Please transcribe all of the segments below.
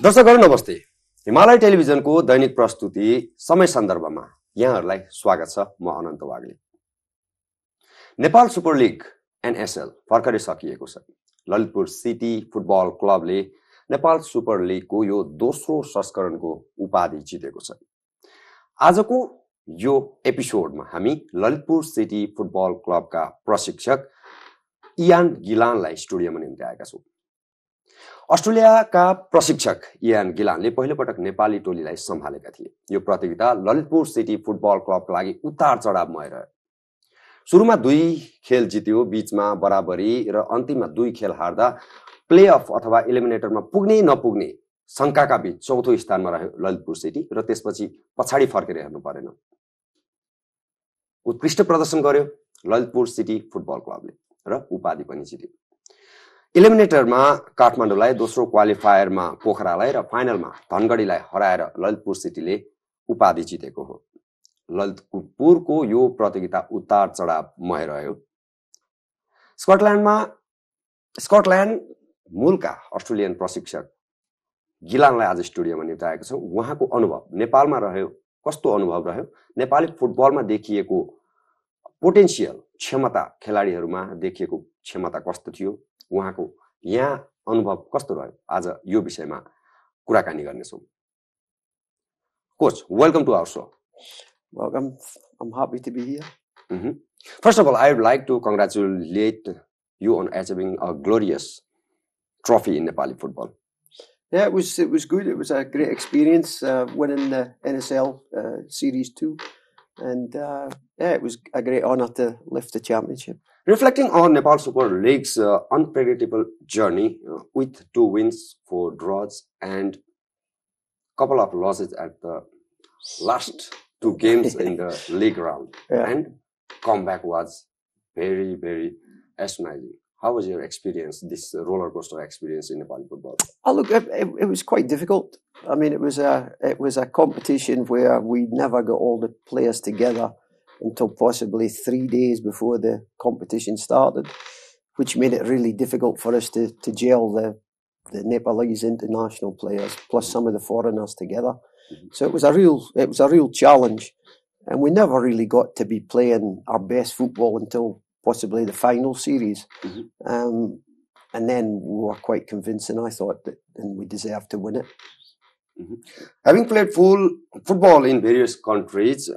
दर्शकहरू नमस्ते। हिमालय टेलिभिजनको दैनिक प्रस्तुति समय सन्दर्भमा यहाँहरूलाई स्वागत छ। म Anant Wagle. Nepal super league NSL भर्खरै सकिएको छ। ललितपुर सिटी फुटबल क्लबले नेपाल सुपर लिगको यो दोस्रो संस्करणको उपाधि जितेको छ। आजको यो एपिसोडमा हामी ललितपुर सिटी फुटबल क्लबका प्रशिक्षक इयान गिलानलाई स्टुडियोमा निम्ति आएका छौँ। अस्ट्रेलियाका प्रशिक्षक इयान गिलानले पहिलोपटक नेपाली टोलीलाई सम्हालेका थिए। यो प्रतियोगिता ललितपुर सिटी फुटबल क्लबका लागि उतार चढावमय रह्यो। सुरुमा 2 खेल जित्यो, बीचमा बराबरी र अन्तिममा 2 खेल हार्दा प्लेअफ अथवा एलिमिनेटरमा पुग्ने नपुग्ने शंकाका बीच चौथो स्थानमा रह्यो ललितपुर सिटी र त्यसपछि पछाडि फर्केर हेर्नु परेन। उत्कृष्ट प्रदर्शन गर्यो ललितपुर सिटी फुटबल क्लबले र उपाधि पनि जित्यो। एलिमिनेटरमा काठमाडौँलाई, दोस्रो क्वालिफायरमा पोखरालाई र फाइनलमा धनगढीलाई हराएर ललितपुर सिटीले उपाधि जितेको हो। ललितपुरको यो प्रतियोगिता उतार चढावमय रह्यो। स्कटल्यान्ड मूलका अस्ट्रेलियन प्रशिक्षक गिलानलाई आज स्टुडियोमा निम्ति आएको छौँ। उहाँको अनुभव नेपालमा रह्यो, कस्तो अनुभव रह्यो, नेपाली फुटबलमा देखिएको पोटेन्सियल क्षमता, खेलाडीहरूमा देखिएको क्षमता कस्तो थियो, उहाँको यहाँ अनुभव कस्तो रह्यो, आज यो विषयमा कुराकानी गर्नेछौँ। Coach, welcome to our show. Welcome. I'm happy to be here. First of all, I would like to congratulate you on achieving a glorious trophy in Nepali football. Yeah, it was good. It was a great experience winning the NSL Series 2. And yeah, it was a great honour to lift the championship. Reflecting on Nepal Super League's unpredictable journey with 2 wins, 4 draws, and couple of losses at the last 2 games in the league round, and comeback was very, very astonishing. How was your experience, this roller coaster experience in Nepali football? Oh, look, it was quite difficult. I mean, it was a competition where we never got all the players together until possibly 3 days before the competition started, which made it really difficult for us to gel the Nepalese international players plus some of the foreigners together. So it was a real challenge, and we never really got to be playing our best football until possibly the final series. And then we were quite convincing, I thought, that and we deserved to win it. Having played full football in various countries,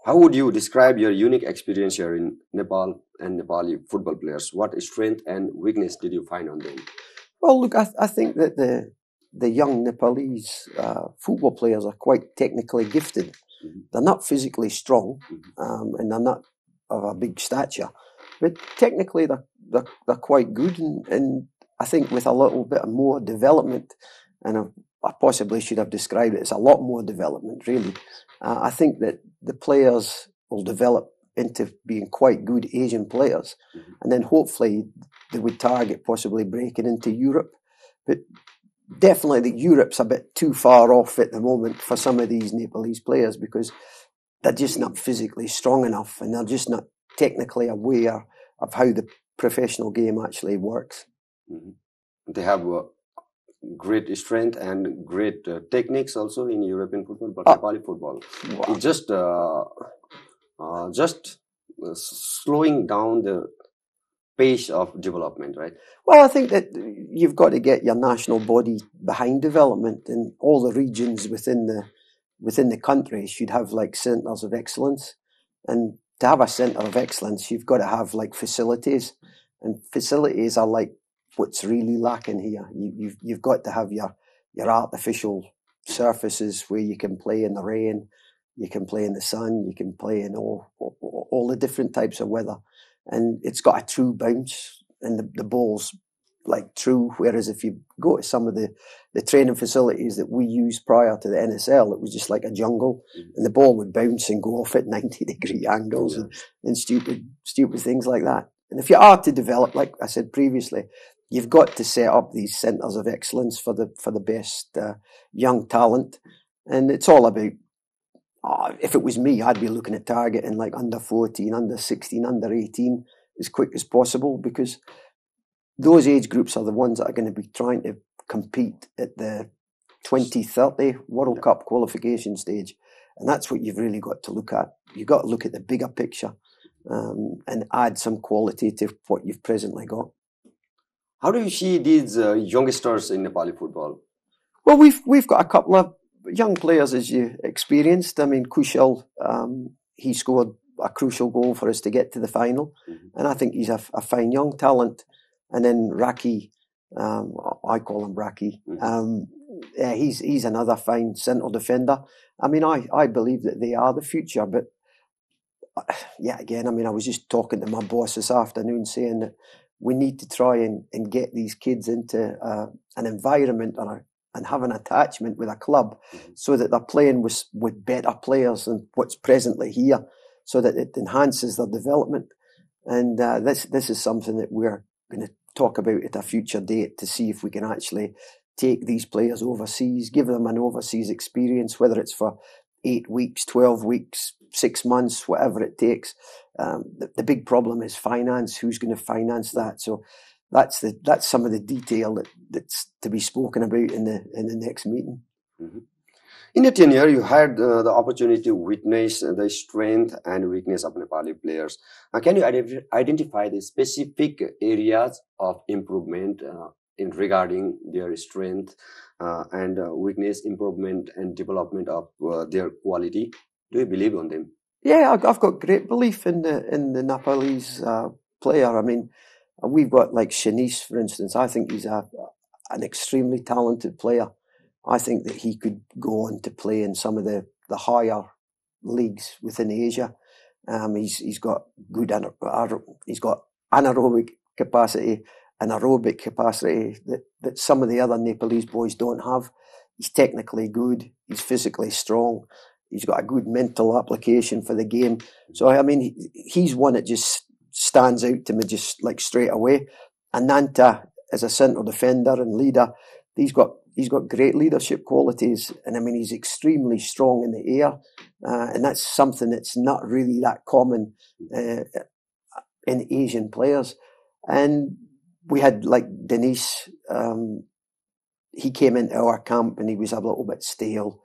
how would you describe your unique experience here in Nepal and Nepali football players? What strength and weakness did you find on them? Well, look, I think that the young Nepalese football players are quite technically gifted. They're not physically strong, and they're not of a big stature, but technically they're quite good. And I think with a little bit more development, and I possibly should have described it as a lot more development, really. I think that the players will develop into being quite good Asian players, and then hopefully they would target possibly breaking into Europe. But definitely that Europe's a bit too far off at the moment for some of these Nepalese players, because they're just not physically strong enough, and they're just not technically aware of how the professional game actually works. They have great strength and great techniques also in European football, but Nepali football, it's just slowing down the pace of development, right? Well, I think that you've got to get your national body behind development, and all the regions within the country should have like centres of excellence. And to have a centre of excellence, you've got to have like facilities, and facilities are like what's really lacking here. You've got to have your artificial surfaces where you can play in the rain, you can play in the sun, you can play in all the different types of weather, and it's got a true bounce, and the ball's like true. Whereas if you go to some of the training facilities that we used prior to the NSL, it was just like a jungle, and the ball would bounce and go off at 90-degree angles and stupid things like that. And if you are to develop, like I said previously, you've got to set up these centres of excellence for the best young talent. And it's all about, if it was me, I'd be looking at targeting like under 14, under 16, under 18 as quick as possible, because those age groups are the ones that are going to be trying to compete at the 2030 World Cup qualification stage. And that's what you've really got to look at. You've got to look at the bigger picture and add some quality to what you've presently got. How do you see these youngsters in Nepali football? Well, we've got a couple of young players, as you experienced. I mean, Kushal, he scored a crucial goal for us to get to the final. And I think he's a fine young talent. And then Raki, I call him Raki. Yeah, he's another fine central defender. I mean, I believe that they are the future. But yeah, again, I mean, I was just talking to my boss this afternoon saying that we need to try and get these kids into an environment and have an attachment with a club so that they're playing with better players than what's presently here, so that it enhances their development. And this is something that we're going to talk about at a future date to see if we can actually take these players overseas, give them an overseas experience, whether it's for 8 weeks, 12 weeks, 6 months, whatever it takes. The big problem is finance. Who's going to finance that? So that's some of the detail that's to be spoken about in the next meeting. In your tenure, you had the opportunity to witness the strength and weakness of Nepali players. Can you identify the specific areas of improvement in regarding their strength and weakness, improvement and development of their quality? Do you believe on them? Yeah, I've got great belief in the Nepalese player. I mean, we've got like Shanice, for instance. I think he's an extremely talented player. I think that he could go on to play in some of the higher leagues within Asia. He's got good he's got anaerobic capacity and aerobic capacity that some of the other Nepalese boys don't have. He's technically good. He's physically strong. He's got a good mental application for the game. So, I mean, he's one that just stands out to me just like straight away. Ananta, as a central defender and leader, he's got great leadership qualities. And I mean, he's extremely strong in the air. And that's something that's not really that common in Asian players. And we had like Denise, he came into our camp and he was a little bit stale.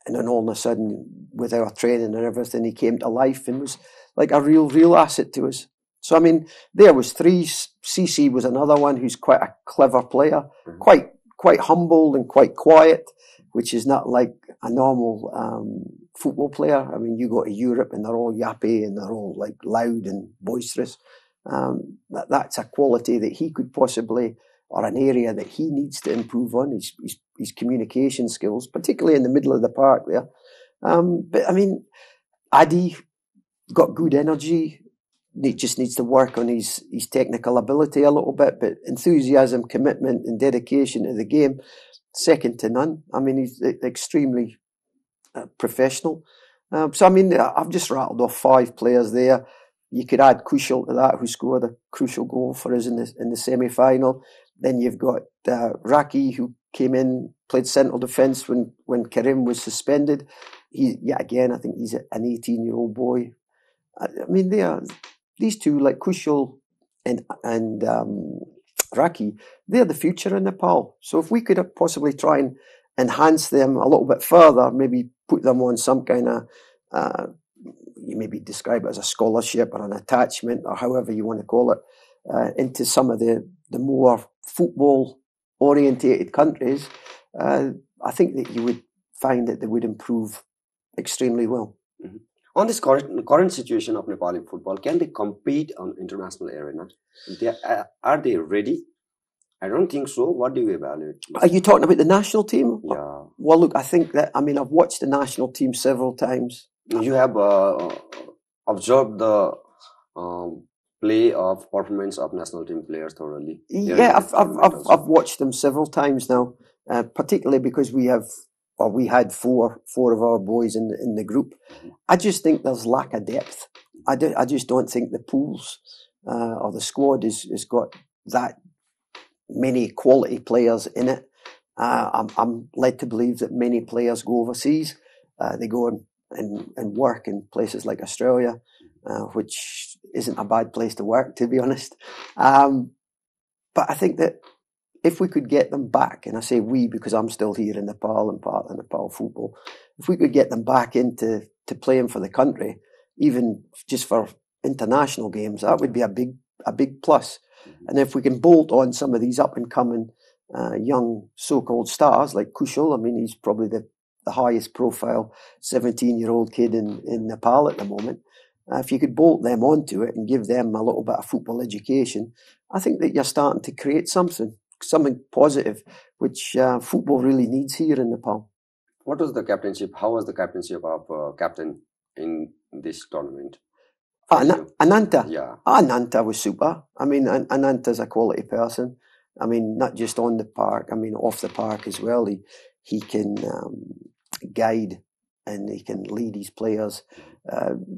And then all of a sudden, with our training and everything, he came to life and was like a real asset to us. So, I mean, there was three. CC was another one who's quite a clever player, quite humble and quite quiet, which is not like a normal football player. I mean, you go to Europe and they're all yappy and they're all like loud and boisterous. That's a quality that he could possibly, or an area that he needs to improve on, his communication skills, particularly in the middle of the park there. But I mean, Adi got good energy. He just needs to work on his technical ability a little bit, but enthusiasm, commitment and dedication to the game, second to none. I mean, he's extremely professional. So, I mean, I've just rattled off 5 players there. You could add Kushal to that, who scored a crucial goal for us in the semi-final. Then you've got Raki, who came in, played central defence when Karim was suspended. Again, I think he's an 18-year-old boy. I mean, these two, like Kushal and Raki, they're the future in Nepal. So if we could possibly try and enhance them a little bit further, maybe put them on some kind of, you maybe describe it as a scholarship or an attachment or however you want to call it, into some of the more football-orientated countries, I think that you would find that they would improve extremely well. Mm-hmm. On this current situation of Nepali football, can they compete on international arena? Are they ready? I don't think so. What do you evaluate? Are you talking about the national team? Yeah. Well, look, I think that, I mean, I've watched the national team several times. You have observed the play of performance of national team players thoroughly. Yeah, I've watched them several times now, particularly because we had four of our boys in the group. I just think there's lack of depth. I just don't think the pools or the squad has got that many quality players in it. I'm led to believe that many players go overseas. They go and work in places like Australia, which isn't a bad place to work, to be honest. But I think that if we could get them back, and I say we because I'm still here in Nepal and part of Nepal football, if we could get them back into playing for the country, even just for international games, that would be a big plus. And if we can bolt on some of these up and coming young so-called stars like Kushal, I mean, he's probably the highest profile 17-year-old kid in Nepal at the moment. If you could bolt them onto it and give them a little bit of football education, I think that you're starting to create something positive, which football really needs here in Nepal. What was the captainship? How was the captainship of captain in this tournament? Ananta. Yeah. Ananta was super. I mean, Ananta's a quality person. I mean, not just on the park. I mean, off the park as well. He can guide and he can lead his players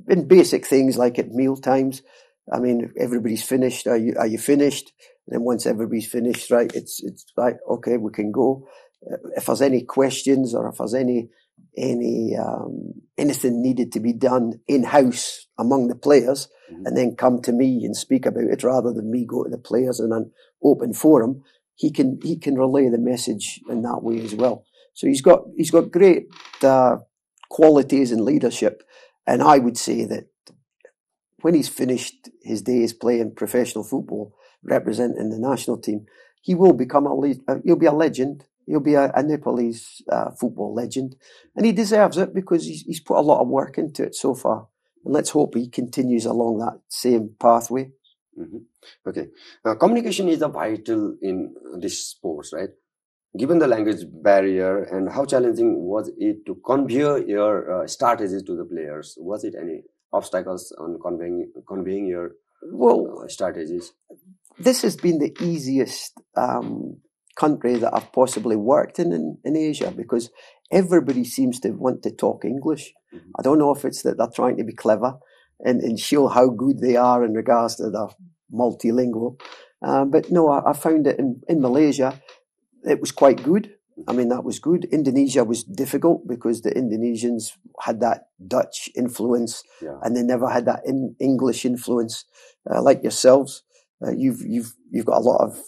in basic things like at meal times. I mean, everybody's finished. Are you finished? And then once everybody's finished, right, it's right. Okay, we can go. If there's any questions or if there's anything needed to be done in house among the players, and then come to me and speak about it rather than me go to the players in an open forum, he can relay the message in that way as well. So he's got great qualities in leadership, and I would say that when he's finished his days playing professional football, representing the national team, he will become he'll be a legend. He'll be a Nepalese football legend, and he deserves it because he's put a lot of work into it so far. And let's hope he continues along that same pathway. Okay, communication is vital in this sports, right? Given the language barrier, and how challenging was it to convey your strategies to the players? Was it any obstacles on conveying your strategies? This has been the easiest country that I've possibly worked in Asia, because everybody seems to want to talk English. I don't know if it's that they're trying to be clever and show how good they are in regards to the multilingual. But no, I found it in Malaysia, it was quite good. I mean, that was good. Indonesia was difficult because the Indonesians had that Dutch influence, and they never had that English influence like yourselves. You've got a lot of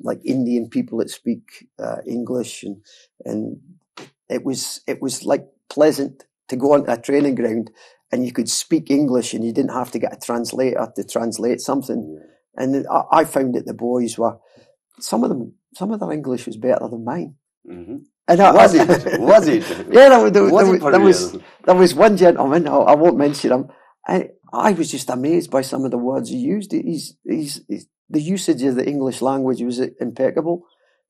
like Indian people that speak English, and it was like pleasant to go onto a training ground and you could speak English and you didn't have to get a translator to translate something. And I found that the boys were, some of their English was better than mine. And was it? Yeah, there was one gentleman, I won't mention him. I was just amazed by some of the words he used. The usage of the English language was impeccable.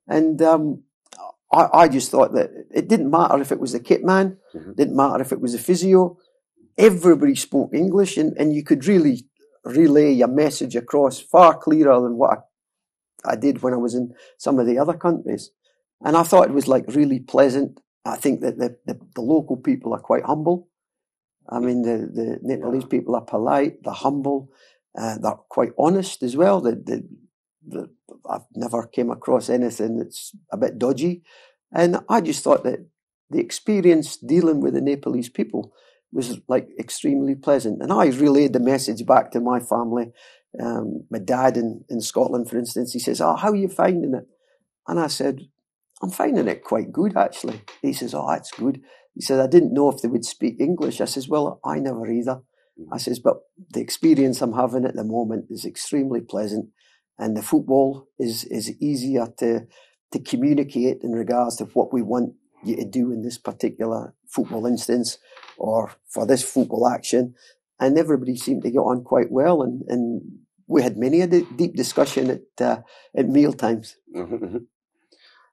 And I just thought that it didn't matter if it was the kit man, didn't matter if it was a physio. Everybody spoke English, and you could really relay your message across far clearer than what I did when I was in some of the other countries. And I thought it was like really pleasant. I think that the local people are quite humble. I mean, the Nepalese people are polite, they're humble, they're quite honest as well. I've never came across anything that's a bit dodgy. And I just thought that the experience dealing with the Nepalese people was like extremely pleasant. And I relayed the message back to my family. My dad in Scotland, for instance, he says, "Oh, how are you finding it?" And I said, "I'm finding it quite good, actually." He says, "Oh, that's good." He said, "I didn't know if they would speak English." I says, "Well, I never either." I says, "But the experience I'm having at the moment is extremely pleasant, and the football is easier to communicate in regards to what we want you to do in this particular football instance or for this football action." And everybody seemed to get on quite well, and we had many a deep discussion at meal times.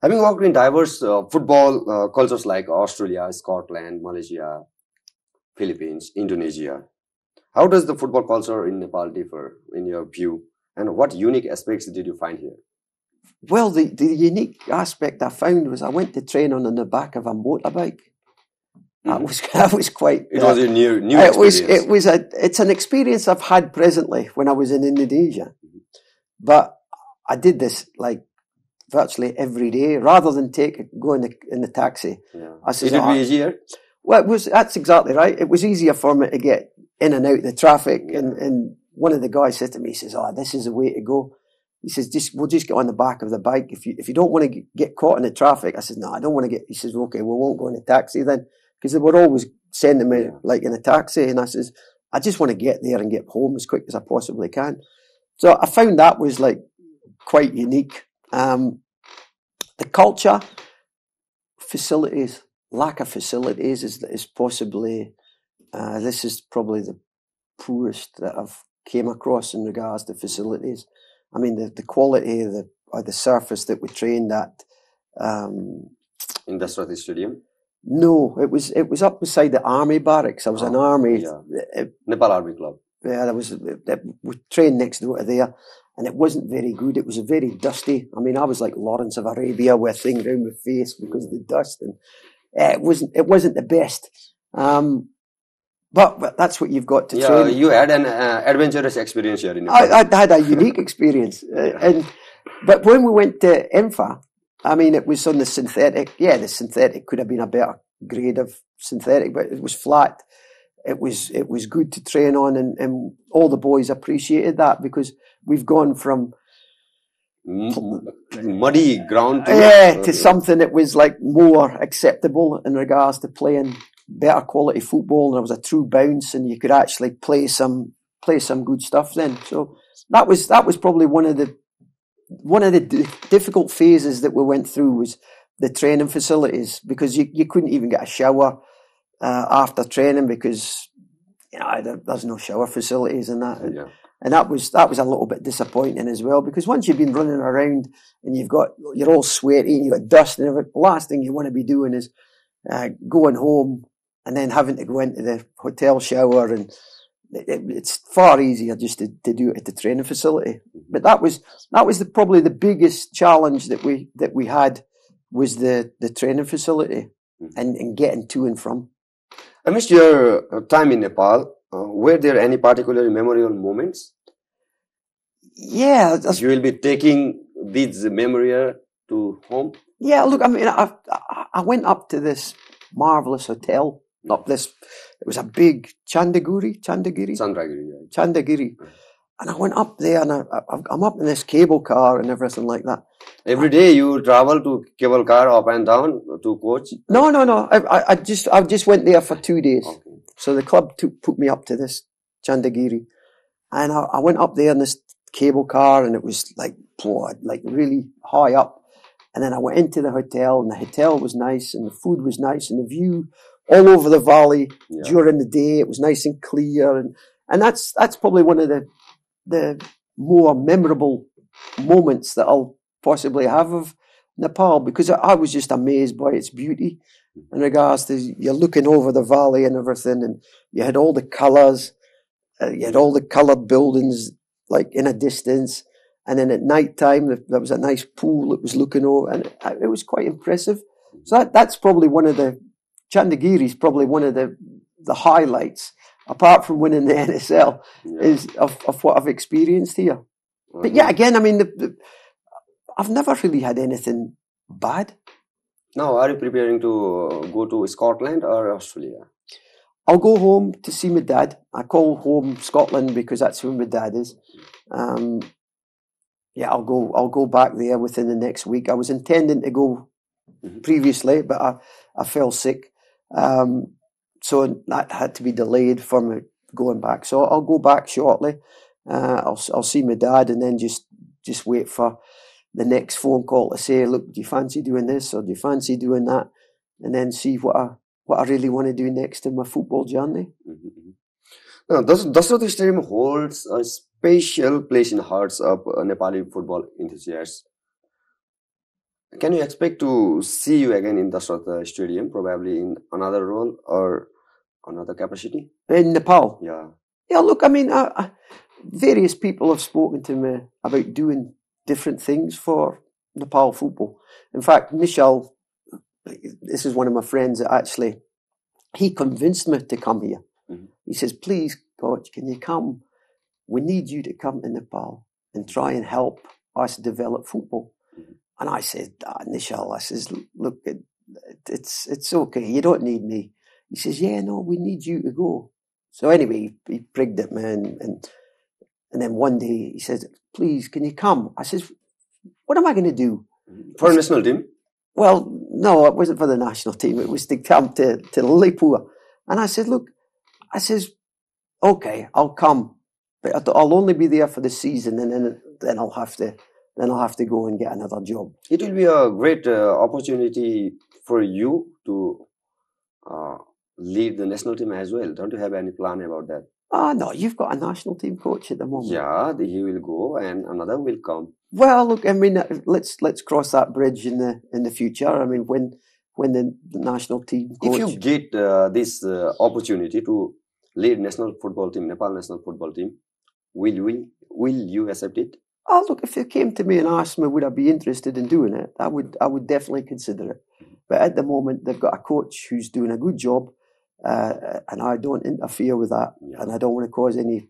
Having worked in diverse football cultures like Australia, Scotland, Malaysia, Philippines, Indonesia, how does the football culture in Nepal differ in your view? And what unique aspects did you find here? Well, the unique aspect I found was I went to train on the back of a motorbike. That was quite. It was a new experience. It's an experience I've had presently when I was in Indonesia, but I did this like virtually every day rather than go in the taxi. I said, "It'd be easier." Well, that's exactly right. It was easier for me to get in and out of the traffic. And one of the guys said to me, he says, "Oh, this is the way to go." He says, we'll just get on the back of the bike. If you don't want to get caught in the traffic. I said, no, I don't want to get, he says, okay, we won't go in a taxi then. Because they were always sending me like in a taxi. And I says, I just want to get there and get home as quick as I possibly can. So I found that was like quite unique. The culture, facilities, lack of facilities is possibly, this is probably the poorest that I've came across in regards to facilities. I mean, the quality of the surface that we trained at. Industrial Stadium? No, it was up beside the army barracks. I was an army. Nepal Army Club. Yeah, we trained next door to there, and it wasn't very good. It was very dusty. I mean, I was like Lawrence of Arabia with a thing around my face because of the dust, and it wasn't the best. But that's what you've got to train. You had an adventurous experience here in Nepal. I had a unique experience. But when we went to EMFA, I mean, it was on the synthetic. Yeah, the synthetic could have been a better grade of synthetic, but it was flat. It was good to train on, and all the boys appreciated that because we've gone from muddy ground to something that was like more acceptable in regards to playing better quality football. There was a true bounce, and you could actually play some good stuff then. So that was probably one of the difficult phases that we went through was the training facilities, because you couldn't even get a shower after training because there's no shower facilities and that. Yeah. And that was a little bit disappointing as well, because once you've been running around and you're all sweaty and you've got dust and everything, the last thing you want to be doing is going home and then having to go into the hotel shower, and it's far easier just to do it at the training facility. But that was probably the biggest challenge that we had was the training facility and getting to and from. Amidst your time in Nepal, were there any particular memorable moments? Yeah, you will be taking these memories to home. Yeah, look, I mean, I went up to this marvelous hotel. It was a big Chandagiri, and I went up there, and I'm up in this cable car and everything like that. Every day you travel to cable car up and down to coach? No. I just went there for 2 days. Okay. So the club put me up to this Chandagiri, and I went up there in this cable car, and it was like really high up. And then I went into the hotel, and the hotel was nice, and the food was nice, and the view all over the valley during the day. It was nice and clear, and that's probably one of the more memorable moments that I'll possibly have of Nepal, because I was just amazed by its beauty in regards to you're looking over the valley and everything, and you had all the colours, you had all the coloured buildings like in a distance. And then at night time, there was a nice pool that was looking over, and it was quite impressive. So that's probably one of the Chandagiri is probably one of the highlights, apart from winning the NSL, is of what I've experienced here. But yeah, again, I mean, I've never really had anything bad. Now, are you preparing to go to Scotland or Australia? I'll go home to see my dad. I call home Scotland because that's where my dad is. Yeah, I'll go back there within the next week. I was intending to go previously, but I fell sick. So that had to be delayed for me going back. So I'll go back shortly. I'll see my dad, and then just wait for the next phone call to say, look, do you fancy doing this or do you fancy doing that? And then see what I really want to do next in my football journey. Now, Dasratha Stadium holds a special place in the hearts of Nepali football enthusiasts. Can you expect to see you again in Dasratha Stadium, probably in another role or another capacity? In Nepal? Yeah. Yeah, look, I mean, various people have spoken to me about doing different things for Nepal football. In fact, Michel, this is one of my friends that actually, he convinced me to come here. He says, please, coach, can you come? We need you to come to Nepal and try and help us develop football. And I said, Nishal, I says, look, it's okay. You don't need me. He says, yeah, no, we need you to go. So anyway, he prigged at me and And then one day he says, please, can you come? I says, what am I going to do? For a national team? Well, no, it wasn't for the national team. It was to come to Lilliput. And I said, look, I says, okay, I'll come, but I'll only be there for the season, and then I'll have to go and get another job. It will be a great opportunity for you to lead the national team as well. Don't you have any plan about that? No, you've got a national team coach at the moment. Yeah, he will go and another will come. Well, look, I mean, let's cross that bridge in the future. I mean, when the national team coach... If you get this opportunity to lead national football team, Nepal national football team, will you accept it? Oh, look, if they came to me and asked me would I be interested in doing it, I would definitely consider it. But at the moment, they've got a coach who's doing a good job, and I don't interfere with that, and I don't want to cause any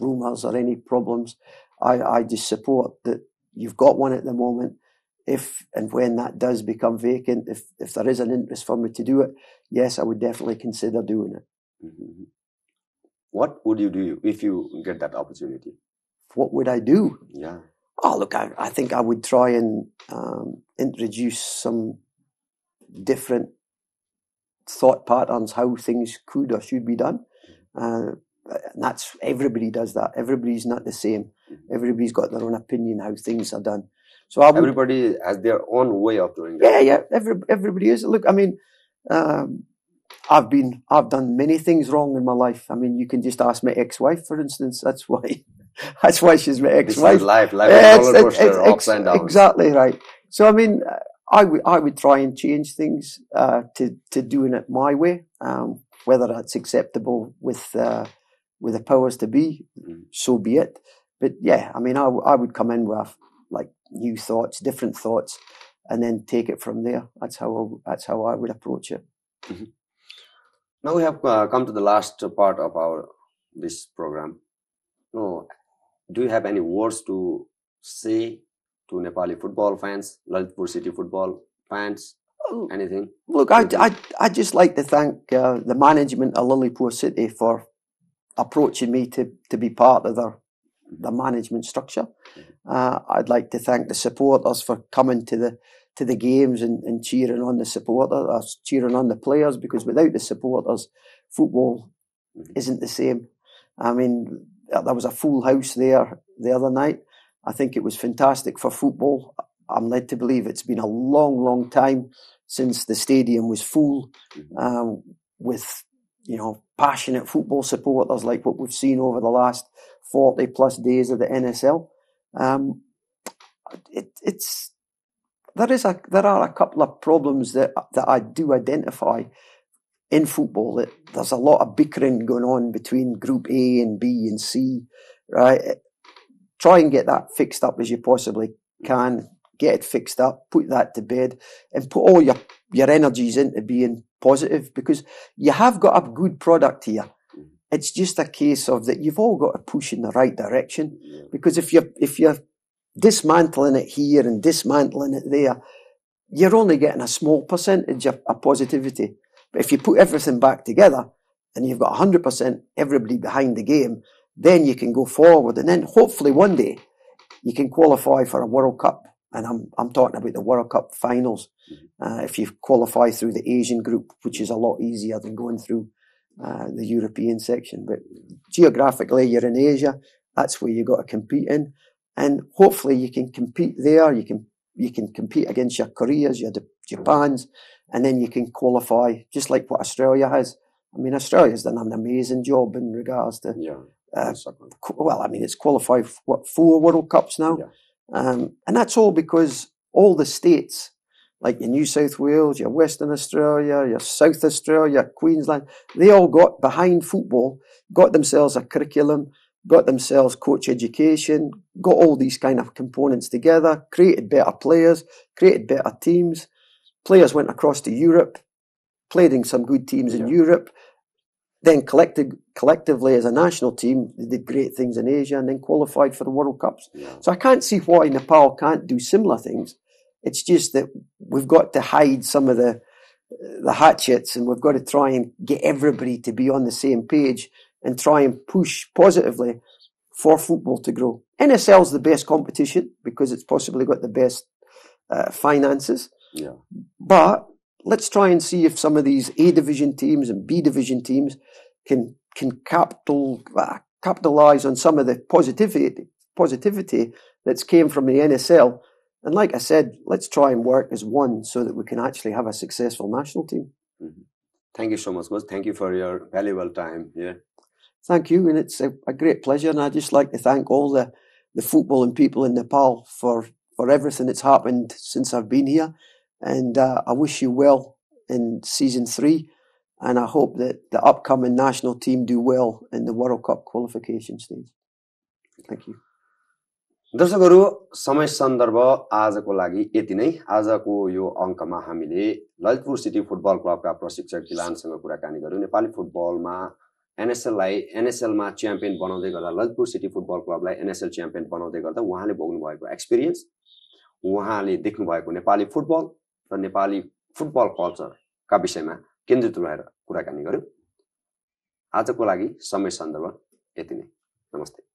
rumours or any problems. I just support that you've got one at the moment. If and when that does become vacant, if there is an interest for me to do it, yes, I would definitely consider doing it. Mm-hmm. What would you do if you get that opportunity? What would I do? Yeah. Oh, look, I think I would try and introduce some different thought patterns, how things could or should be done. And that's, everybody does that. Everybody's not the same. Everybody's got their own opinion how things are done. So everybody has their own way of doing it. Yeah. Everybody is. Look, I mean, I've done many things wrong in my life. I mean, you can just ask my ex-wife, for instance. That's why she's my ex-wife. This is life roller coaster, ups and downs. Exactly right. So I mean, I would try and change things to doing it my way. Whether that's acceptable with the powers to be, so be it. But yeah, I mean, I would come in with like new thoughts, different thoughts, and then take it from there. That's how I would approach it. Mm-hmm. Now we have come to the last part of this program. No, do you have any words to say to Nepali football fans, Lalitpur City football fans? Anything? Look, I'd just like to thank the management of Lilliput City for approaching me to be part of their management structure. I'd like to thank the supporters for coming to the games and cheering on the supporters, cheering on the players, because without the supporters, football isn't the same. I mean, there was a full house there the other night. I think it was fantastic for football. I'm led to believe it's been a long, long time since the stadium was full with, passionate football supporters like what we've seen over the last 40 plus days of the NSL. There are a couple of problems that I do identify in football. That there's a lot of bickering going on between Group A and B and C, right? Try and get that fixed up as you possibly can. Get it fixed up, put that to bed, and put all your energies into being positive, because you have got a good product here. It's just a case of that you've all got to push in the right direction, because if you're dismantling it here and dismantling it there, you're only getting a small percentage of positivity. But if you put everything back together and you've got 100% everybody behind the game, then you can go forward, and then hopefully one day you can qualify for a World Cup. And I'm talking about the World Cup finals. If you qualify through the Asian group, which is a lot easier than going through the European section. But geographically, you're in Asia. That's where you got to compete in, and hopefully you can compete there. You can compete against your Koreas, your Japans, and then you can qualify just like what Australia has. I mean, Australia's done an amazing job in regards to. Well, I mean, it's qualified for 4 World Cups now. Yeah. And that's all because all the states, like your New South Wales, your Western Australia, your South Australia, Queensland, they all got behind football, got themselves a curriculum, got themselves coach education, got all these kind of components together, created better players, created better teams. Players went across to Europe, played in some good teams in Europe, then collectively as a national team, they did great things in Asia and then qualified for the World Cups. Yeah. So I can't see why Nepal can't do similar things. It's just that we've got to hide some of the hatchets, and we've got to try and get everybody to be on the same page and try and push positively. for football to grow. NSL is the best competition because it's possibly got the best finances. Yeah. But let's try and see if some of these A division teams and B division teams can capitalize on some of the positivity that's came from the NSL. And like I said, let's try and work as one so that we can actually have a successful national team. Mm-hmm. Thank you so much, coach. Thank you for your valuable time here. Thank you, and it's a great pleasure. And I'd just like to thank all the footballing people in Nepal for everything that's happened since I've been here. And I wish you well in season 3. And I hope that the upcoming national team do well in the World Cup qualification stage. Thank you. दर्शकहरू, समय सन्दर्भ आजको लागि यति नै। आजको यो अङ्कमा हामीले Lalitpur city football क्लबका प्रशिक्षक किलानसँग कुराकानी गर्यौं। नेपाली फुटबलमा एनएसएलमा च्याम्पियन बनाउँदै गर्दा, ललितपुर सिटी फुटबल क्लबलाई एनएसएल च्याम्पियन बनाउँदै गर्दा उहाँले भोग्नु भएको एक्सपिरियन्स, उहाँले देख्नु भएको नेपाली फुटबल र नेपाली फुटबल कल्चरका विषयमा केन्द्रित रहेर कुराकानी गर्यौं। आजको लागि समय सन्दर्भ यति नै। नमस्ते।